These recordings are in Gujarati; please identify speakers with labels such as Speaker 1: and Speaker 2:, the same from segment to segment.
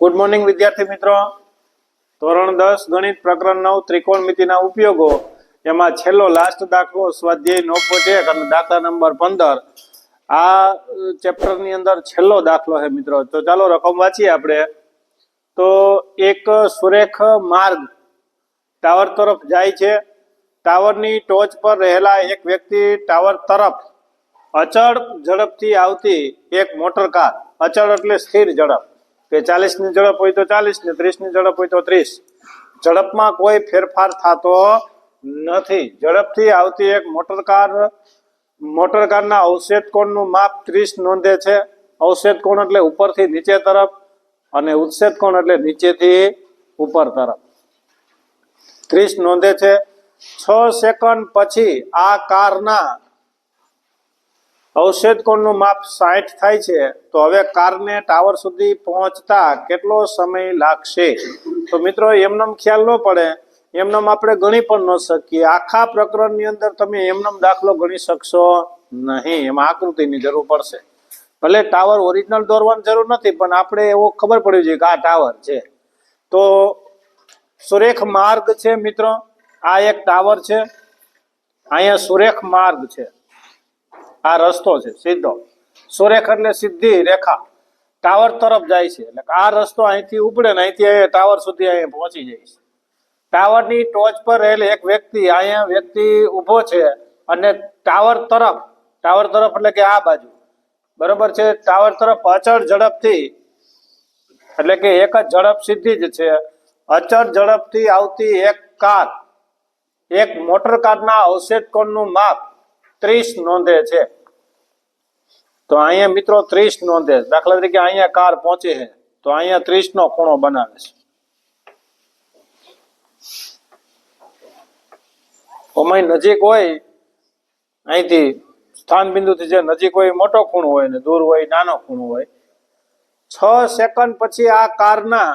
Speaker 1: ગુડ મોર્નિંગ વિદ્યાર્થી મિત્રો. ધોરણ 10 ગણિત પ્રકરણ 9 ત્રિકોણમિતિના ઉપયોગો એમાં છેલ્લો લાસ્ટ દાખલો સ્વાધ્યાય 9.1 અને દાખલા નંબર 15 આ ચેપ્ટરની અંદર છેલ્લો દાખલો છે મિત્રો. તો ચાલો રકમ વાંચીએ આપણે. તો એક સુરેખ માર્ગ ટાવર તરફ જાય છે. ટાવરની ટોચ પર રહેલા એક વ્યક્તિ ટાવર તરફ અચળ ઝડપથી આવતી એક મોટર કાર, અચળ એટલે સ્થિર ઝડપ, કે 40 ની ઝડપ હોય તો 40 ને 30 ની ઝડપ હોય તો 30, ઝડપમાં કોઈ ફેરફાર થતો નથી. ઝડપથી આવતી એક મોટર કારના અવક્ષેપ કોણનું માપ 30 નોંધે છે. અવક્ષેપ કોણ એટલે ઉપરથી નીચે તરફ અને ઉત્ક્ષેપ કોણ એટલે નીચેથી ઉપર તરફ. 30 નોંધે છે. 6 સેકન્ડ પછી આ કારના અવક્ષેપ કોણનું માપ 60 થાય છે. તો હવે કારને ટાવર સુધી પહોંચતા કેટલો સમય લાગશે? તો મિત્રો એમનેમ ખ્યાલ ન પડે, એમનેમ આપણે ગણી પણ ન શકીએ. આખા પ્રકરણની અંદર તમે એમનેમ દાખલો ગણી શકશો નહીં, એમાં આકૃતિની જરૂર પડશે. ભલે ટાવર ઓરિજિનલ દોરવાની જરૂર નથી, પણ આપણે એવો ખબર પડવી જોઈએ કે આ ટાવર છે. તો સુરેખ માર્ગ છે મિત્રો, આ એક ટાવર છે, અહીંયા સુરેખ માર્ગ છે, આ રસ્તો છે સીધો. સુરેખ એટલે સીધી રેખા ટાવર તરફ જાય છે, એટલે આ રસ્તો અહીંથી ઉપડે ને અહીંથી ટાવર સુધી અહીંયા પહોંચી જાય છે. ટાવરની ટોચ પર રહેલ એક વ્યક્તિ, અહીંયા વ્યક્તિ ઊભો છે અને ટાવર તરફ એટલે કે આ બાજુ, બરોબર છે, ટાવર તરફ અચળ ઝડપથી, એટલે કે એક જ ઝડપ સીધી જ છે, અચળ ઝડપથી આવતી એક મોટર કારના અવક્ષેપ કોણનું માપ 30 નોંધે છે. તો અહીંયા મિત્રો 30 નોંધે. દાખલા તરીકે અહીંયા કાર પહોંચે છે તો અહીંયા 30 નો ખૂણો બનાવે છે. ઓમાં નજીક હોય, અહીંથી સ્થાન બિંદુથી જે નજીક હોય મોટો ખૂણો હોય ને દૂર હોય નાનો ખૂણો હોય. 6 સેકન્ડ પછી આ કારના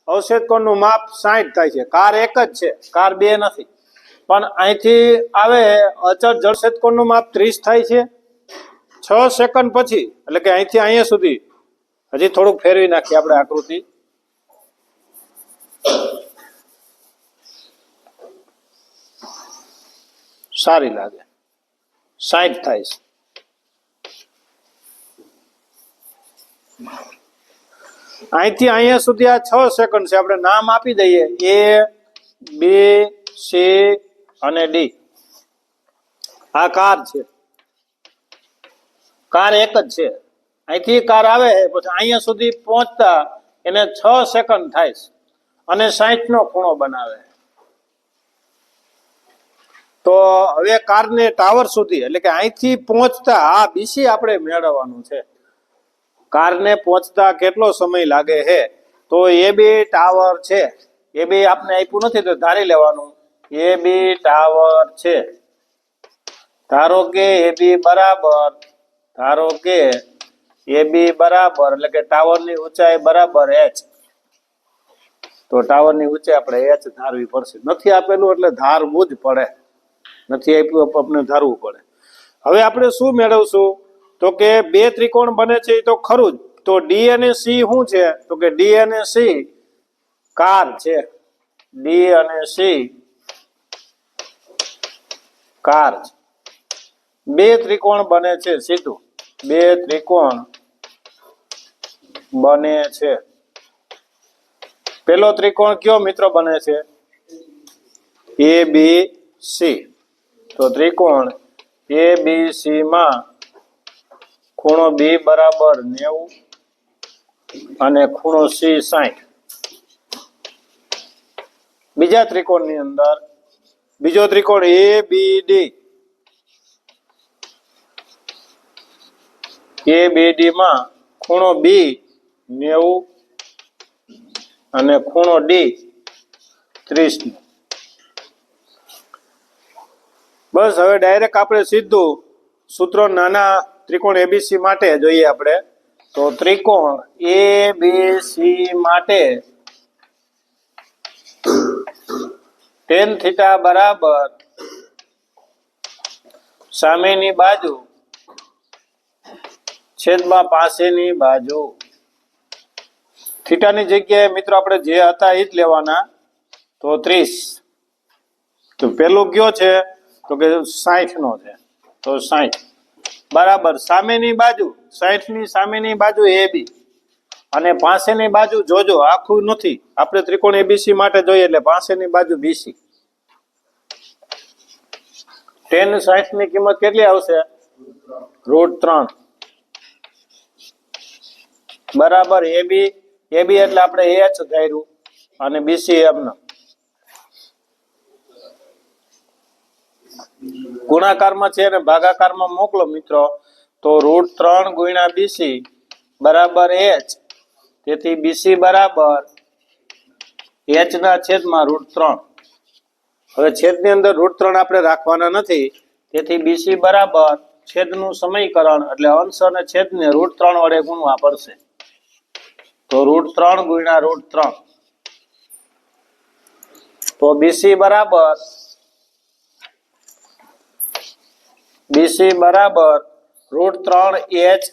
Speaker 1: અવક્ષેપ કોણનું માપ 60 થાય છે. કાર એક જ છે, કાર બે નથી, પણ અહીંથી આવે અચળ અવક્ષેપ કોણનું માપ 30 થાય છે. 6 સેકન્ડ પછી એટલે કે અહીંથી અહીંયા સુધી, હજી થોડુંક ફેરવી નાખીએ આપણે આકૃતિ. સારી લાગે. 60 થાય છે. અહીંથી અહીંયા સુધી આ 6 સેકન્ડ છે. આપણે નામ આપી દઈએ A, B, C અને D. આ કાર છે, કાર એક જ છે. અહીંથી કાર આવે પછી અહીંયા સુધી પહોંચતા એને 6 સેકન્ડ થાય છે અને 60 નો ખૂણો બનાવે. તો હવે કારને ટાવર સુધી એટલે કે અહીંથી પહોંચતા આ બીસી આપણે મેળવવાનું છે. કારને પહોંચતા કેટલો સમય લાગે છે? તો એ બે ટાવર છે, એ બે આપણે આપ્યું નથી તો ધારી લેવાનું. એ બે ટાવર છે, ધારો કે એ બી બરાબર, ધારો કે એ બી બરાબર એટલે કે ટાવરની ઊંચાઈ બરાબર h. તો ટાવરની ઊંચાઈ આપણે h ધારવી પડશે. નથી આપેલું એટલે ધારવું જ પડે, નથી આપ્યું આપણે ધારવું પડે. હવે આપણે શું મેળવશું? તો કે બે ત્રિકોણ બને છે એ તો ખરું જ. તો ડી અને સી શું છે? તો કે ડી અને સી કાર છે. ડી અને સી કાર છે. બે ત્રિકોણ બને છે સીધું, બે ત્રિકોણ બને છે. પેલો ત્રિકોણ કયો મિત્રો બને છે? એ બી સી. તો ત્રિકોણ એ બી સી માં ખૂણો બી બરાબર 90 અને ખૂણો સી 60. બીજા ત્રિકોણની અંદર બીજો ત્રિકોણ એ બી ડી, એ બી ડી માં ખૂણો બી 90 અને ખૂણો ડી 30. બસ હવે ડાયરેક્ટ આપણે સીધું સૂત્ર નાના ત્રિકોણ એબીસી માટે જોઈએ આપણે. તો ત્રિકોણ એબીસી માટે tan થીટા બરાબર સામેની બાજુ છેદમાં પાસેની બાજુ થીટાની જગ્યાએ મિત્રો આપણે જે હતા એ જ લેવાના. તો 30. તો પેલું કયો છે તો કે 60 નો છે. તો 60 બરાબર સામેની બાજુ 60 ની સામેની બાજુ AB અને પાસેની બાજુ જોજો આખું નથી, આપણે ત્રિકોણ ABC માટે જોઈએ એટલે પાસેની બાજુ BC. tan 60 ની કિંમત કેટલી આવશે? √3 બરાબર AB એટલે આપણે H ધાર્યું અને BC એમના ગુણાકારમાં છે અને ભાગાકારમાં મોકલો મિત્રો. તો √3 ગુણ્યા BC બરાબર H. તેથી BC બરાબર H ના છેદમાં √3. હવે છેદની અંદર √3 આપણે રાખવાના નથી, તેથી BC બરાબર છેદનું સમીકરણ એટલે અંશ અને છેદને √3 વડે ગુણવા પડશે. તો √3 ગુણ્યા √3 તો BC બરાબર √3H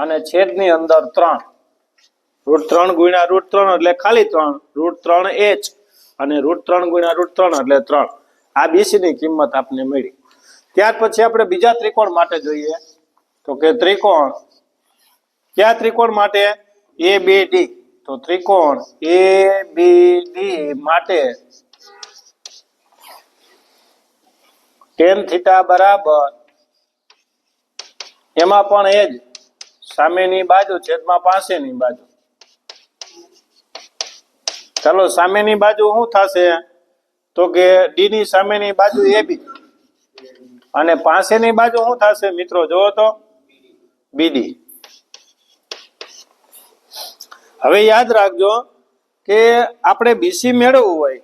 Speaker 1: અને છેદની અંદર 3. √3 ગુણ્યા √3 એટલે ખાલી 3. √3H અને √3 ગુણ્યા √3 એટલે 3. આ BC ની કિંમત આપને મળી. ત્યાર પછી આપણે બીજા ત્રિકોણ માટે જોઈએ. તો કે ત્રિકોણ કયા ત્રિકોણ માટે? ABD. તો ત્રિકોણ ABD માટે tan થીટા બરાબર એમાં પણ એ જ સામેની બાજુ છેદમાં પાસેની બાજુ. ચાલો સામેની બાજુ શું થશે? તો કે D ની સામેની બાજુ AB અને પાસેની બાજુ શું થશે મિત્રો? જોવો તો BD. હવે યાદ રાખજો કે આપણે BC મેળવવું હોય,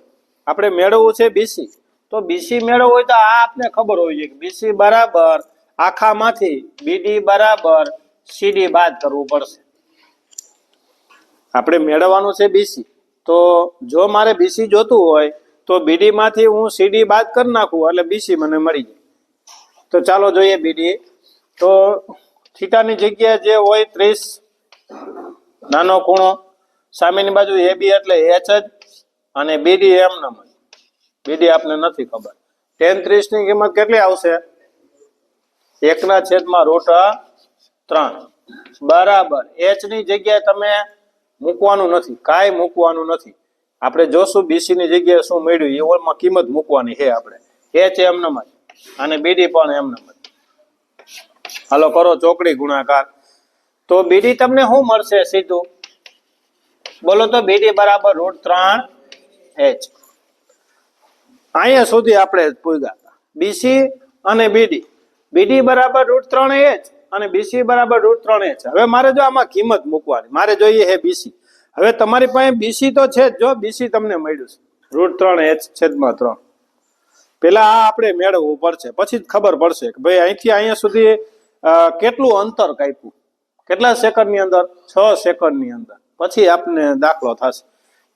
Speaker 1: આપણે મેળવવું છે BC. તો BC મેળવવું હોય તો આ આપને ખબર હોવી જોઈએ કે BC બરાબર આખામાંથી BD બરાબર CD બાદ કરવું પડશે. આપણે મેળવવાનું છે BC. તો જો મારે BC જોતું હોય તો BD માંથી હું CD બાદ કરી નાખું એટલે BC મને મળી જાય. તો ચાલો જોઈએ BD. તો થીટાની જગ્યાએ જે હોય 30 નાનો ખૂણો, સામેની બાજુ AB એટલે H જ અને BD એમ નામ જ. BD આપને નથી ખબર. tan 30 ની કિંમત કેટલી આવશે? 1/√3 બરાબર H ની જગ્યાએ તમે મૂકવાનું નથી, કાંઈ મૂકવાનું નથી. આપણે જોશું BC ની જગ્યાએ શું મળ્યું એ ઓમાં કિંમત મૂકવાની છે આપણે. H એમ નામ જ અને BD પણ એમ નામ જ. હાલો કરો ચોકડી ગુણાકાર. તો BD તમને શું મળશે સીધું? બોલો તો BD બરાબર √3H. અહીંયા સુધી આપણે પૂછ્યા BC અને BD બરાબર √3H અને BC બરાબર √3H. હવે મારે જો આમાં કિંમત મૂકવાની, મારે જોઈએ છે BC. હવે તમારી પાસે BC તો છે જ. જો BC તમને મળ્યું છે √3H છેદમાં 3. પેલા આ આપણે મેળવવું પડશે, પછી જ ખબર પડશે કે ભાઈ અહીંથી અહીંયા સુધી કેટલું અંતર કાપ્યું, કેટલા સેકન્ડની અંદર? 6 સેકન્ડની અંદર. પછી આપને દાખલો થશે.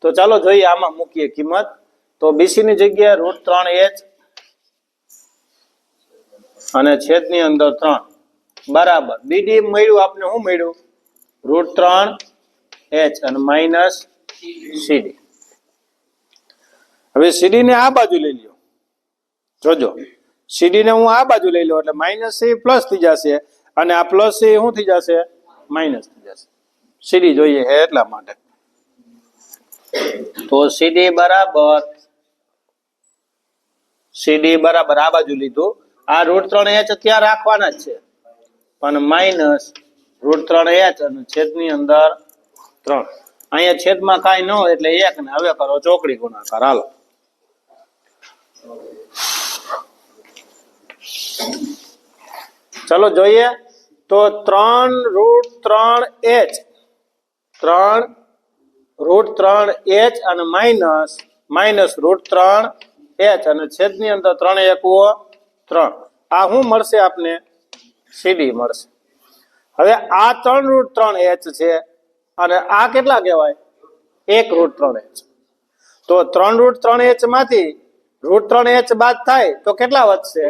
Speaker 1: તો ચાલો જોઈએ આમાં મૂકીએ કિંમત. તો BC ની જગ્યાએ √3H અને છેદની અંદર 3 બરાબર BD મળ્યું આપને. શું મળ્યું? √3H અને માઇનસ CD. હવે CD ને આ બાજુ લઈ લ્યો. જોજો CD ને હું આ બાજુ લઈ લઉં એટલે માઇનસ C પ્લસ થઈ જશે અને આ પ્લસ C શું થઈ જશે? માઇનસ થઈ જશે. CD જોઈએ એટલા માટે. તો CD બરાબર આ બાજુ લીધું. આ √3H ત્યાં રાખવાના જ છે પણ માઇનસ √3H અને છેદની અંદર 3. અહીંયા છેદમાં કાંઈ ન હોય એટલે 1 ને હવે કરો ચોકડી ગુણાકાર. હાલો ચલો જોઈએ. તો 3√3H અને માઇનસ √3H અને છેદની અંદર 3 એકુઓ 3. આ શું મળશે આપને? CD મળશે. હવે આ 3√3H છે અને આ કેટલા કહેવાય? 1√3H. તો 3√3H માંથી √3H બાદ થાય તો કેટલા વધશે?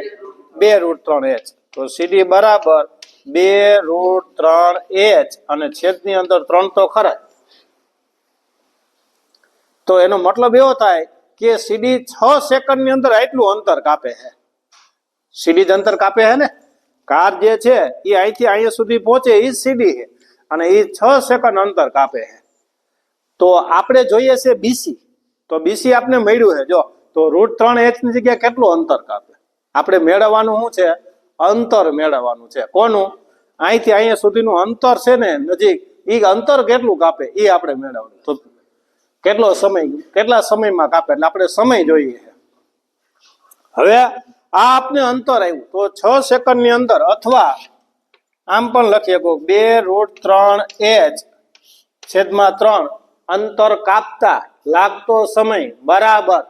Speaker 1: 2√3H. તો CD બરાબર 2√3H અને છેદની અંદર 3 તો ખરા. તો એનો મતલબ એવો થાય કે સીડી 6 સેકન્ડની અંદર આટલું અંતર કાપે છે. સીડી જ અંતર કાપે છે ને. કાર જે છે એ અહીંથી અહીંયા સુધી પહોંચે એ સીડી છે અને એ 6 સેકન્ડ અંતર કાપે છે. તો આપણે જોઈએ છે બીસી. તો બીસી આપણે મળ્યું છે જો, તો √3h ની જગ્યાએ કેટલું અંતર કાપે? આપણે મેળવવાનું શું છે? અંતર મેળવવાનું છે. કોનું? અહીંથી અહીંયા સુધીનું અંતર છે ને નજીક, એ અંતર કેટલું કાપે એ આપણે મેળવવાનું. તો કેટલો સમય, કેટલા સમયમાં કાપે, એટલે આપણે સમય જોઈએ છે. હવે આ આપને અંતર આવ્યું તો 6 સેકન્ડની અંદર, અથવા આમ પણ લખીએ 2√3h/3 અંતર કાપતા લાગતો સમય બરાબર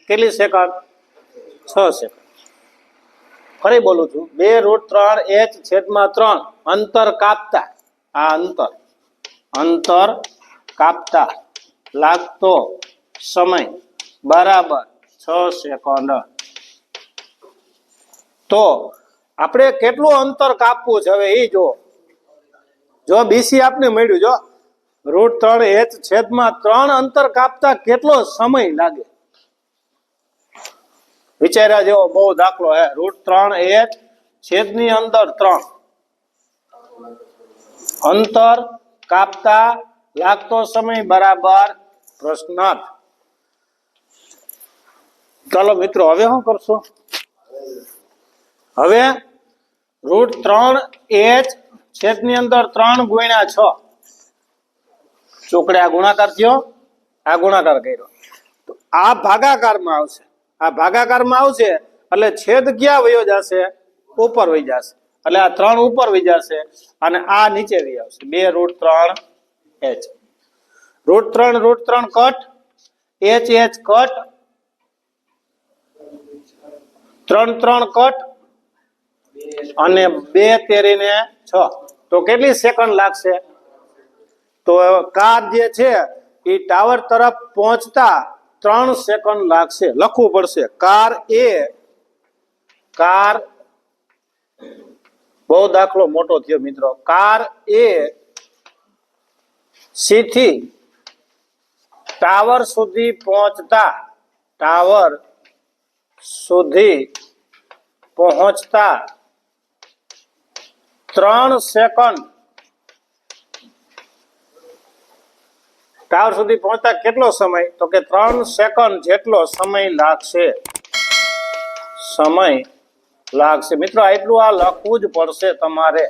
Speaker 1: કેટલી સેકન્ડ? 6 સેકન્ડ. ફરી બોલું છું, 2√3h/3 અંતર કાપતા, આ અંતર કાપતા લાગતો સમય બરાબર 6 સેકન્ડ. તો આપણે કેટલું અંતર કાપવું છે હવે એ જો બીસી આપને મળ્યું, જો √3h/3 અંતર કાપતા કેટલો સમય લાગે? વિચાર્યા જેવો બહુ દાખલો હે. √3h/3 અંતર કાપતા લાગતો સમય બરાબર પ્રશ્નાર્થ. ચાલો મિત્રો, હવે શું કરશો? હવે √3h/3 ગુણ્યા 6, ચોકડે આ ગુણાકાર થયો, આ ગુણાકાર કર્યો, તો આ ભાગાકારમાં આવશે. આ ભાગાકારમાં આવશે એટલે છેદ ક્યાં વયો જશે? ઉપર વહી જશે. એટલે આ 3 ઉપર વહી જશે અને આ નીચે વહી આવશે. 2√3h. √3 cut, h cut, 3 cut અને 2 તેરીને 6. તો કેટલી સેકન્ડ લાગશે? તો કાર જે છે એ ટાવર તરફ પહોંચતા 3 સેકન્ડ લાગશે. લખવું પડશે કાર બહુ દાખલો મોટો થયો મિત્રો. કાર એ થી ટાવર સુધી પહોંચતા 3 સેકન્ડ, ટાવર સુધી પહોંચતા કેટલો સમય? તો કે 3 સેકન્ડ જેટલો સમય લાગશે. મિત્રો આટલું આ લખવું જ પડશે તમારે.